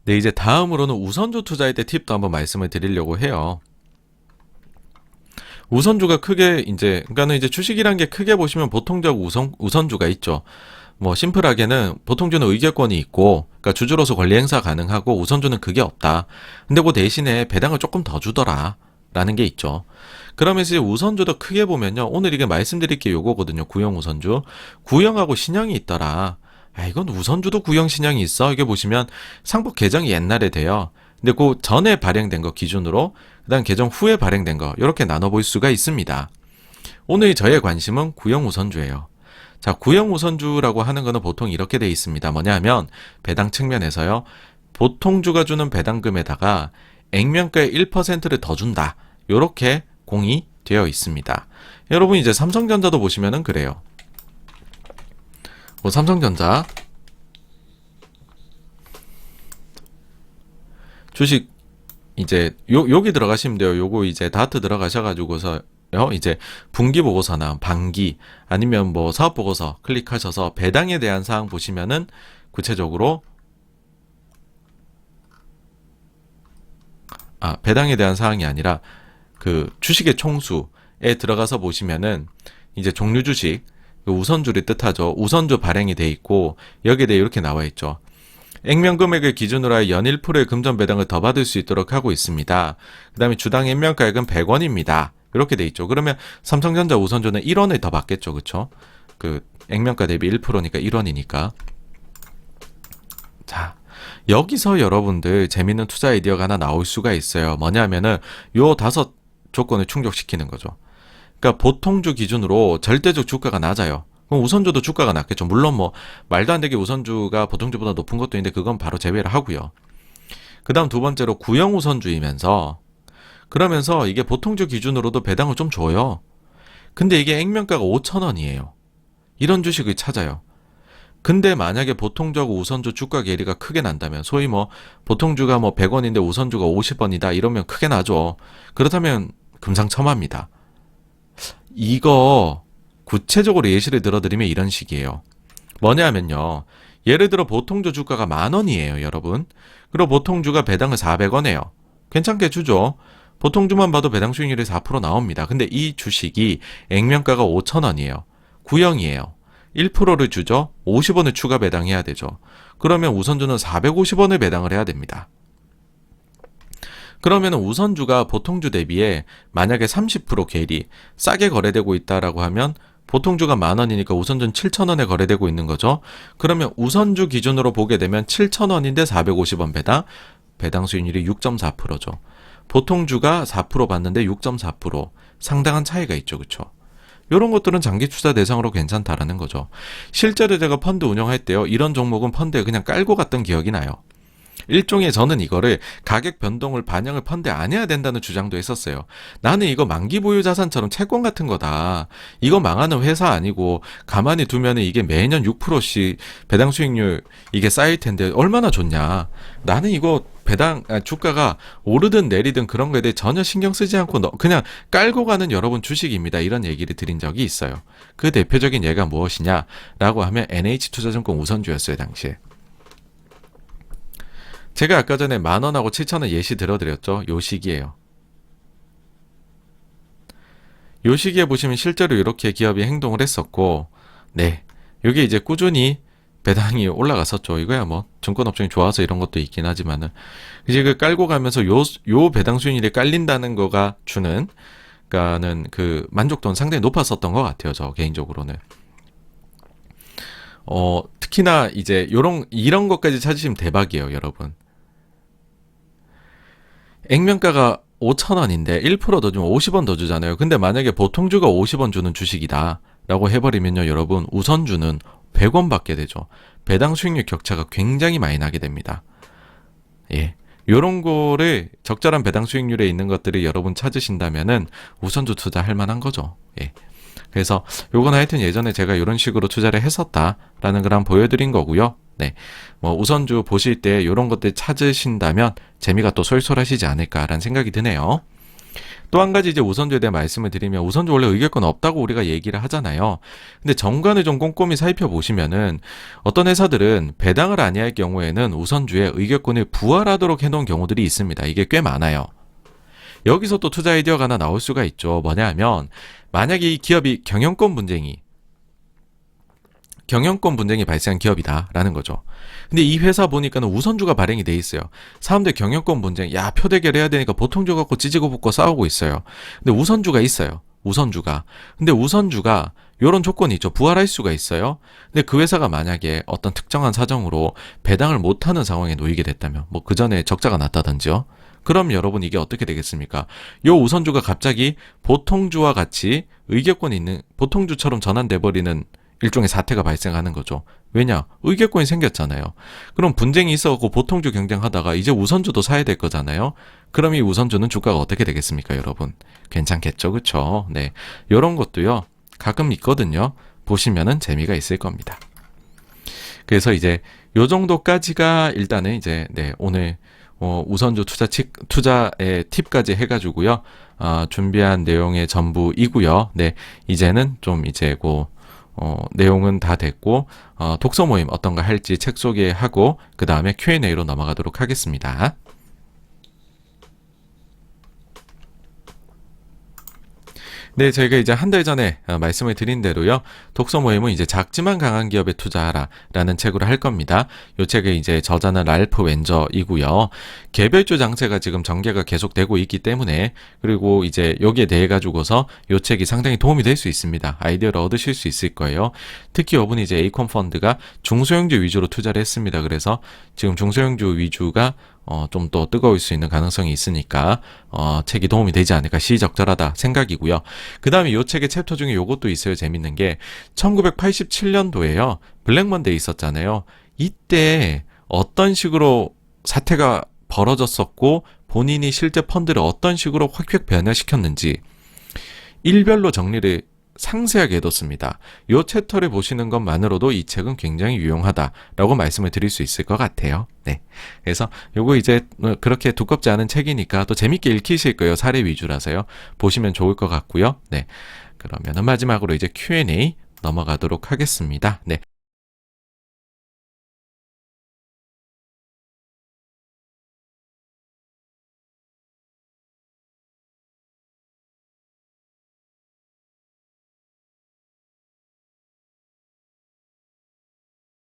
네, 이제 다음으로는 우선주 투자할 때 팁도 한번 말씀을 드리려고 해요. 우선주가 크게 그러니까는 이제 주식이란 게 크게 보시면 보통적 우선주가 있죠. 뭐 심플하게는 보통주는 의결권이 있고, 그러니까 주주로서 권리 행사 가능하고 우선주는 그게 없다. 근데 그 대신에 배당을 조금 더 주더라. 라는 게 있죠. 그러면서 이제 우선주도 크게 보면요. 오늘 이게 말씀드릴 게 요거거든요. 구형 우선주. 구형하고 신형이 있더라. 이건 우선주도 구형 신형이 있어. 이게 보시면 상법 개정이 옛날에 돼요. 근데 그 전에 발행된 거 기준으로 그다음 개정 후에 발행된 거 이렇게 나눠볼 수가 있습니다. 오늘 저의 관심은 구형 우선주예요. 자, 구형 우선주라고 하는 거는 보통 이렇게 돼 있습니다. 뭐냐 하면 배당 측면에서요. 보통주가 주는 배당금에다가 액면가의 1%를 더 준다. 요렇게 공이 되어 있습니다. 여러분 이제 삼성전자도 보시면은 그래요. 뭐 삼성전자 주식 이제 여기 들어가시면 돼요. 요거 이제 다트 들어가셔가지고서 이제 분기 보고서나 반기 아니면 뭐 사업 보고서 클릭하셔서 배당에 대한 사항 보시면은 구체적으로 배당에 대한 사항이 아니라 그 주식의 총수에 들어가서 보시면은 이제 종류 주식 그 우선주를 뜻하죠. 우선주 발행이 돼 있고 여기에 대해 이렇게 나와 있죠. 액면 금액을 기준으로 하여 연 1%의 금전 배당을 더 받을 수 있도록 하고 있습니다. 그 다음에 주당 액면가액은 100원입니다. 이렇게 돼 있죠. 그러면 삼성전자 우선주는 1원을 더 받겠죠. 그쵸? 그 액면가 대비 1%니까 1원이니까. 자, 여기서 여러분들 재밌는 투자 아이디어가 하나 나올 수가 있어요. 뭐냐면은 요 5 조건을 충족시키는 거죠. 그러니까 보통주 기준으로 절대적 주가가 낮아요. 그럼 우선주도 주가가 낮겠죠. 물론 뭐 말도 안 되게 우선주가 보통주보다 높은 것도 있는데 그건 바로 제외를 하고요. 그 다음 두 번째로 구형 우선주이면서 그러면서 이게 보통주 기준으로도 배당을 좀 줘요. 근데 이게 액면가가 5,000원이에요. 이런 주식을 찾아요. 근데 만약에 보통주하고 우선주 주가 괴리가 크게 난다면 소위 뭐 보통주가 뭐 100원인데 우선주가 50원이다 이러면 크게 나죠. 그렇다면 금상첨화입니다. 이거 구체적으로 예시를 들어드리면 이런 식이에요. 뭐냐면요. 예를 들어 보통주 주가가 10,000원이에요, 여러분. 그리고 보통주가 배당을 400원해요. 괜찮게 주죠. 보통주만 봐도 배당 수익률이 4% 나옵니다. 근데 이 주식이 액면가가 5,000원이에요. 구형이에요. 1%를 주죠. 50원을 추가 배당해야 되죠. 그러면 우선주는 450원을 배당을 해야 됩니다. 그러면 우선주가 보통주 대비에 만약에 30% 괴리 싸게 거래되고 있다라고 하면 보통주가 10,000원이니까 우선주는 7,000원에 거래되고 있는 거죠. 그러면 우선주 기준으로 보게 되면 7,000원인데 450원 배당 수익률이 6.4%죠. 보통주가 4% 받는데 6.4% 상당한 차이가 있죠. 그렇죠? 이런 것들은 장기 투자 대상으로 괜찮다라는 거죠. 실제로 제가 펀드 운영할 때요. 이런 종목은 펀드에 그냥 깔고 갔던 기억이 나요. 일종의 저는 이거를 가격 변동을 반영을 펀드에 안 해야 된다는 주장도 했었어요. 나는 이거 만기 보유 자산처럼 채권 같은 거다. 이거 망하는 회사 아니고 가만히 두면 이게 매년 6%씩 배당 수익률 이게 쌓일 텐데 얼마나 좋냐. 나는 이거 주가가 오르든 내리든 그런 거에 대해 전혀 신경 쓰지 않고 그냥 깔고 가는 여러분 주식입니다. 이런 얘기를 드린 적이 있어요. 그 대표적인 예가 무엇이냐라고 하면 NH투자증권 우선주였어요. 당시에. 제가 아까 전에 10,000원하고 7,000원 예시 들어드렸죠. 요 시기에요. 요 시기에 보시면 실제로 이렇게 기업이 행동을 했었고, 네. 요게 이제 꾸준히 배당이 올라갔었죠. 이거야 뭐 증권업종이 좋아서 이런 것도 있긴 하지만은 이제 그 깔고 가면서 요 배당 수익률이 깔린다는 거가 주는 그러니까는 그 만족도는 상당히 높았었던 것 같아요. 저 개인적으로는. 특히나 이제 이런 것까지 찾으시면 대박이에요, 여러분. 액면가가 5,000원인데 1%더 주면 50원 더 주잖아요. 근데 만약에 보통주가 50원 주는 주식이다 라고 해버리면요, 여러분 우선주는 100원 받게 되죠. 배당 수익률 격차가 굉장히 많이 나게 됩니다. 예. 요런 거를 적절한 배당 수익률에 있는 것들을 여러분 찾으신다면은 우선주 투자할 만한 거죠. 예. 그래서 요건 하여튼 예전에 제가 이런 식으로 투자를 했었다라는 걸 한번 보여드린 거고요. 네, 뭐 우선주 보실 때 이런 것들 찾으신다면 재미가 또 쏠쏠하시지 않을까라는 생각이 드네요. 또 한 가지 이제 우선주에 대해 말씀을 드리면 우선주 원래 의결권 없다고 우리가 얘기를 하잖아요. 근데 정관을 좀 꼼꼼히 살펴보시면은 어떤 회사들은 배당을 아니할 경우에는 우선주에 의결권을 부활하도록 해놓은 경우들이 있습니다. 이게 꽤 많아요. 여기서 또 투자 아이디어가 하나 나올 수가 있죠. 뭐냐 하면 만약에 이 기업이 경영권 분쟁이 발생한 기업이다라는 거죠. 근데 이 회사 보니까는 우선주가 발행이 돼 있어요. 사람들 경영권 분쟁, 야, 표대결 해야 되니까 보통주 갖고 찌지고 붓고 싸우고 있어요. 근데 우선주가 있어요. 우선주가. 근데 우선주가 요런 조건이 있죠. 부활할 수가 있어요. 근데 그 회사가 만약에 어떤 특정한 사정으로 배당을 못하는 상황에 놓이게 됐다면, 뭐 그 전에 적자가 났다든지요. 그럼 여러분 이게 어떻게 되겠습니까? 요 우선주가 갑자기 보통주와 같이 의결권이 있는 보통주처럼 전환돼 버리는 일종의 사태가 발생하는 거죠. 왜냐? 의결권이 생겼잖아요. 그럼 분쟁이 있어갖고 보통주 경쟁하다가 이제 우선주도 사야 될 거잖아요. 그럼 이 우선주는 주가가 어떻게 되겠습니까, 여러분? 괜찮겠죠, 그쵸? 네, 요런 것도요 가끔 있거든요. 보시면은 재미가 있을 겁니다. 그래서 이제 요 정도까지가 일단은 이제 네, 오늘 우선주 투자의 팁까지 해가지고요. 준비한 내용의 전부이고요. 네, 이제는 좀 이제 내용은 다 됐고, 독서 모임 어떤 거 할지 책 소개하고, 그 다음에 Q&A로 넘어가도록 하겠습니다. 네, 저희가 이제 한 달 전에 말씀을 드린 대로요. 독서 모임은 이제 작지만 강한 기업에 투자하라라는 책으로 할 겁니다. 이 책의 이제 저자는 랄프 웬저이고요. 개별주 장세가 지금 전개가 계속되고 있기 때문에, 그리고 이제 여기에 대해 가지고서 이 책이 상당히 도움이 될 수 있습니다. 아이디어를 얻으실 수 있을 거예요. 특히 이번에 이제 에이콘 펀드가 중소형주 위주로 투자를 했습니다. 그래서 지금 중소형주 위주가 좀 더 뜨거울 수 있는 가능성이 있으니까 책이 도움이 되지 않을까, 시적절하다 생각이고요. 그 다음에 이 책의 챕터 중에 요것도 있어요. 재밌는 게 1987년도에요. 블랙먼데이 있었잖아요. 이때 어떤 식으로 사태가 벌어졌었고 본인이 실제 펀드를 어떤 식으로 확 변화시켰는지 일별로 정리를 상세하게 해뒀습니다. 이 챕터를 보시는 것만으로도 이 책은 굉장히 유용하다라고 말씀을 드릴 수 있을 것 같아요. 네, 그래서 요거 이제 그렇게 두껍지 않은 책이니까 또 재밌게 읽히실 거예요. 사례 위주라서요. 보시면 좋을 것 같고요. 네, 그러면 마지막으로 이제 Q&A 넘어가도록 하겠습니다. 네,